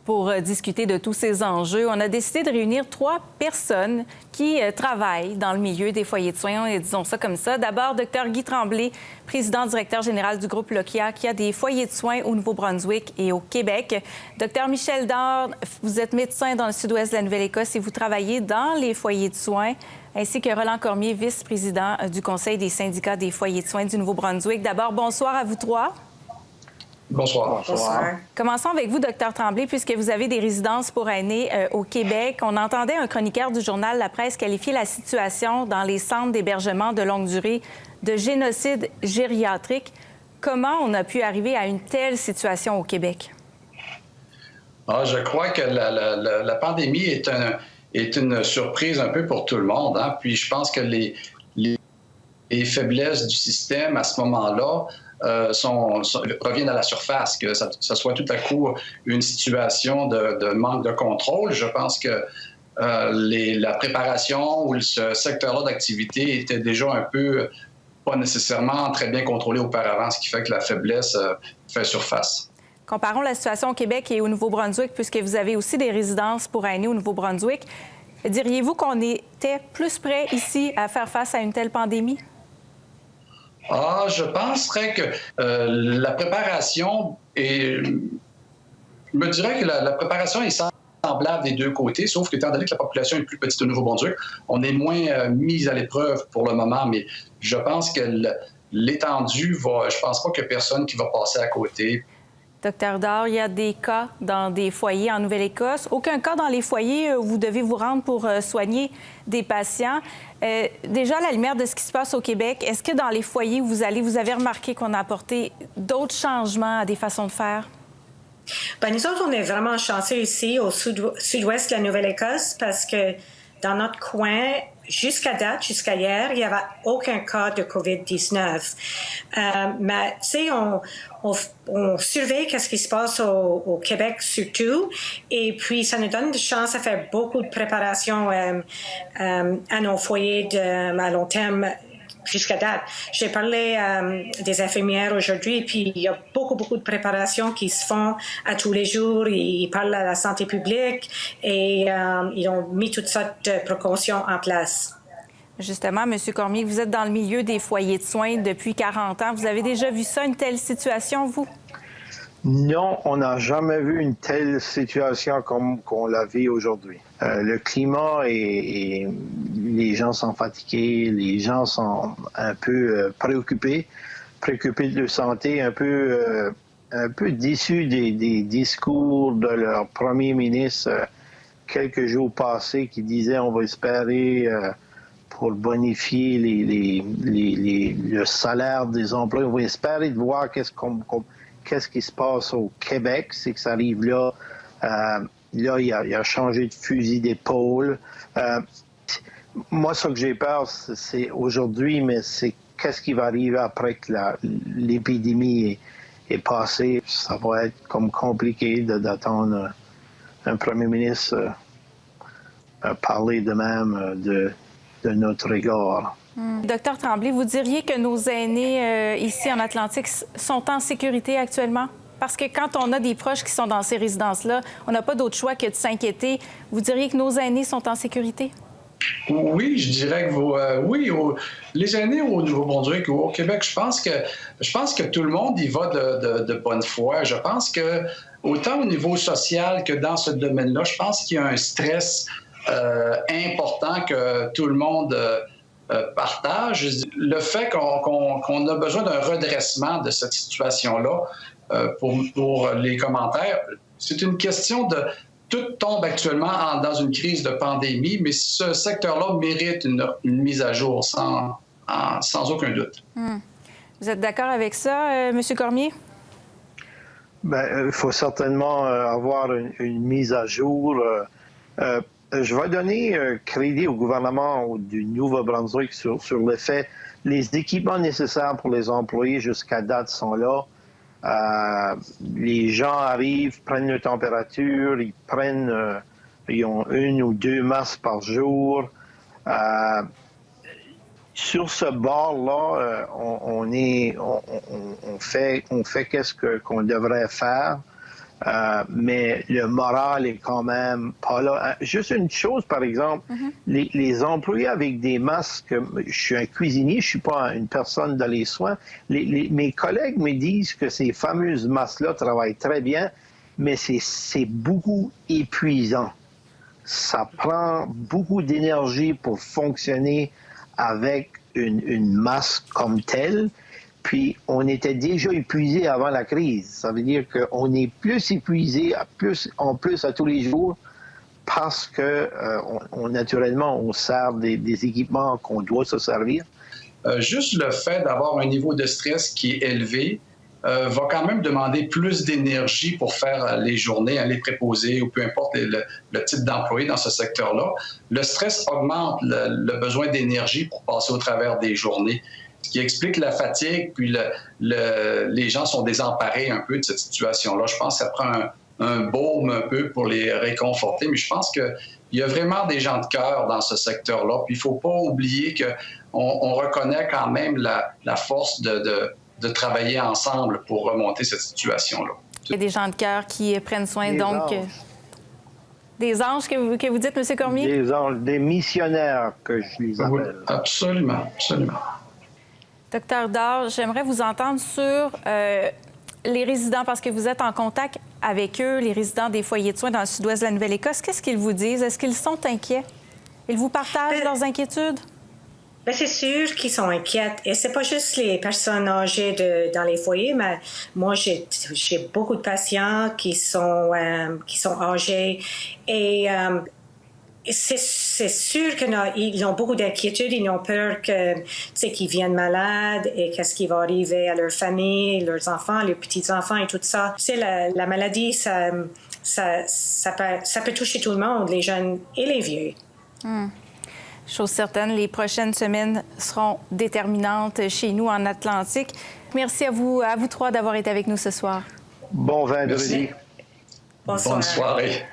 Pour discuter de tous ces enjeux, on a décidé de réunir 3 personnes qui travaillent dans le milieu des foyers de soins, et disons ça comme ça. D'abord, Dr Guy Tremblay, président directeur général du groupe Lokia, qui a des foyers de soins au Nouveau-Brunswick et au Québec. Dr Michel Dard, vous êtes médecin dans le sud-ouest de la Nouvelle-Écosse et vous travaillez dans les foyers de soins, ainsi que Roland Cormier, vice-président du Conseil des syndicats des foyers de soins du Nouveau-Brunswick. D'abord, bonsoir à vous 3. Bonsoir. Bonsoir. Commençons avec vous, Dr Tremblay, puisque vous avez des résidences pour aînés au Québec. On entendait un chroniqueur du journal La Presse qualifier la situation dans les centres d'hébergement de longue durée de génocide gériatrique. Comment on a pu arriver à une telle situation au Québec? Je crois que la pandémie est une surprise un peu pour tout le monde. Puis je pense que les faiblesses du système à ce moment-là reviennent à la surface, que ça soit tout à coup une situation de manque de contrôle. Je pense que la préparation ou ce secteur-là d'activité était déjà un peu pas nécessairement très bien contrôlé auparavant, ce qui fait que la faiblesse fait surface. Comparons la situation au Québec et au Nouveau-Brunswick, puisque vous avez aussi des résidences pour aînés au Nouveau-Brunswick. Diriez-vous qu'on était plus prêt ici à faire face à une telle pandémie? Je penserais que la préparation je me dirais que la préparation est semblable des deux côtés, sauf qu'étant donné que la population est plus petite au Nouveau-Brunswick, on est moins mis à l'épreuve pour le moment, mais je pense que l'étendue je pense pas qu'il y a personne qui va passer à côté. Docteur Dard, il y a des cas dans des foyers en Nouvelle-Écosse. Aucun cas dans les foyers où vous devez vous rendre pour soigner des patients. Déjà, à la lumière de ce qui se passe au Québec, est-ce que dans les foyers où vous allez, vous avez remarqué qu'on a apporté d'autres changements à des façons de faire? Bien, nous autres, on est vraiment chanceux ici au sud-ouest de la Nouvelle-Écosse parce que dans notre coin, jusqu'à date, jusqu'à hier, il n'y avait aucun cas de COVID-19. Mais, tu sais, on surveille ce qui se passe au Québec surtout. Et puis, ça nous donne de chance à faire beaucoup de préparation à nos foyers à long terme jusqu'à date. J'ai parlé des infirmières aujourd'hui, et puis il y a beaucoup de préparations qui se font à tous les jours. Ils parlent à la santé publique et ils ont mis toutes sortes de précautions en place. Justement, M. Cormier, vous êtes dans le milieu des foyers de soins depuis 40 ans. Vous avez déjà vu ça, une telle situation, vous? Non, on n'a jamais vu une telle situation comme qu'on la vit aujourd'hui. Le climat et les gens sont fatigués, les gens sont un peu préoccupés de leur santé, un peu déçus des discours de leur premier ministre quelques jours passés qui disait on va espérer pour bonifier le salaire des employés, on va espérer de voir qu'est-ce qui se passe au Québec, c'est que ça arrive là. Là, il a changé de fusil d'épaule. Moi, ce que j'ai peur, c'est aujourd'hui, mais c'est qu'est-ce qui va arriver après que l'épidémie est passée. Ça va être comme compliqué d'attendre un premier ministre parler de même de notre égard. Docteur Tremblay, vous diriez que nos aînés ici en Atlantique sont en sécurité actuellement? Parce que quand on a des proches qui sont dans ces résidences-là, on n'a pas d'autre choix que de s'inquiéter. Vous diriez que nos aînés sont en sécurité? Oui, je dirais que les aînés au Nouveau-Brunswick ou au Québec, je pense que tout le monde y va de bonne foi. Je pense que autant au niveau social que dans ce domaine-là, je pense qu'il y a un stress important que tout le monde partage. Le fait qu'on a besoin d'un redressement de cette situation-là pour les commentaires, c'est une question de... Tout tombe actuellement dans une crise de pandémie, mais ce secteur-là mérite une mise à jour sans aucun doute. Vous êtes d'accord avec ça, M. Cormier? Bien, il faut certainement avoir une mise à jour. Je vais donner crédit au gouvernement du Nouveau-Brunswick sur le fait les équipements nécessaires pour les employés jusqu'à date sont là. Les gens arrivent, prennent leur température, ils ont 1 ou 2 masques par jour. Sur ce bord-là, on fait qu'est-ce qu'on devrait faire. Mais le moral est quand même pas là. Juste une chose, par exemple, les employés avec des masques, je suis un cuisinier, je suis pas une personne dans les soins. Mes collègues me disent que ces fameuses masques-là travaillent très bien, mais c'est beaucoup épuisant. Ça prend beaucoup d'énergie pour fonctionner avec une masque comme telle. Puis, on était déjà épuisé avant la crise. Ça veut dire qu'on est plus épuisé, en plus à tous les jours, parce que naturellement, on sert des équipements qu'on doit se servir. Juste le fait d'avoir un niveau de stress qui est élevé va quand même demander plus d'énergie pour faire les journées, les préposés ou peu importe le type d'employé dans ce secteur-là. Le stress augmente le besoin d'énergie pour passer au travers des journées, ce qui explique la fatigue, puis les gens sont désemparés un peu de cette situation-là. Je pense que ça prend un baume un peu pour les réconforter, mais je pense qu'il y a vraiment des gens de cœur dans ce secteur-là. Puis il ne faut pas oublier qu'on reconnaît quand même la force de travailler ensemble pour remonter cette situation-là. Il y a des gens de cœur qui prennent soin, des anges. Des anges que vous dites, M. Cormier? Des anges, des missionnaires que je les appelle. Oui, absolument, absolument. Docteur Daure, j'aimerais vous entendre sur les résidents, parce que vous êtes en contact avec eux, les résidents des foyers de soins dans le sud-ouest de la Nouvelle-Écosse. Qu'est-ce qu'ils vous disent? Est-ce qu'ils sont inquiets? Ils vous partagent leurs inquiétudes? Bien, c'est sûr qu'ils sont inquiets. Et c'est pas juste les personnes âgées dans les foyers, mais moi, j'ai beaucoup de patients qui sont âgés. Et c'est sûr qu'ils ont beaucoup d'inquiétudes. Ils ont peur qu'ils viennent malades et qu'est-ce qui va arriver à leur famille, leurs enfants, leurs petits-enfants et tout ça. C'est la maladie, ça peut toucher tout le monde, les jeunes et les vieux. Chose certaine, les prochaines semaines seront déterminantes chez nous en Atlantique. Merci à vous trois d'avoir été avec nous ce soir. Bon vendredi. Bonsoir. Bonne soirée.